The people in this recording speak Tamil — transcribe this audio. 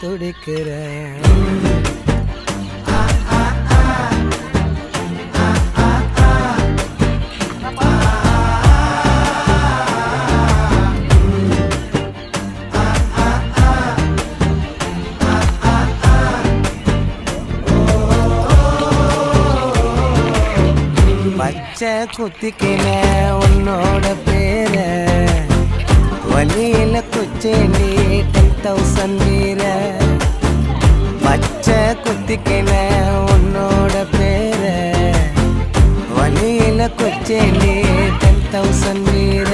துடிக்கிறேன். பச்சை குத்திக்கின உன்னோட பேர வழியில குச்சேண்டி 10,000 வீர. பச்சை குத்திக்கின உன்னோட பேர வழியில குச்சேண்டி 10,000 வீர.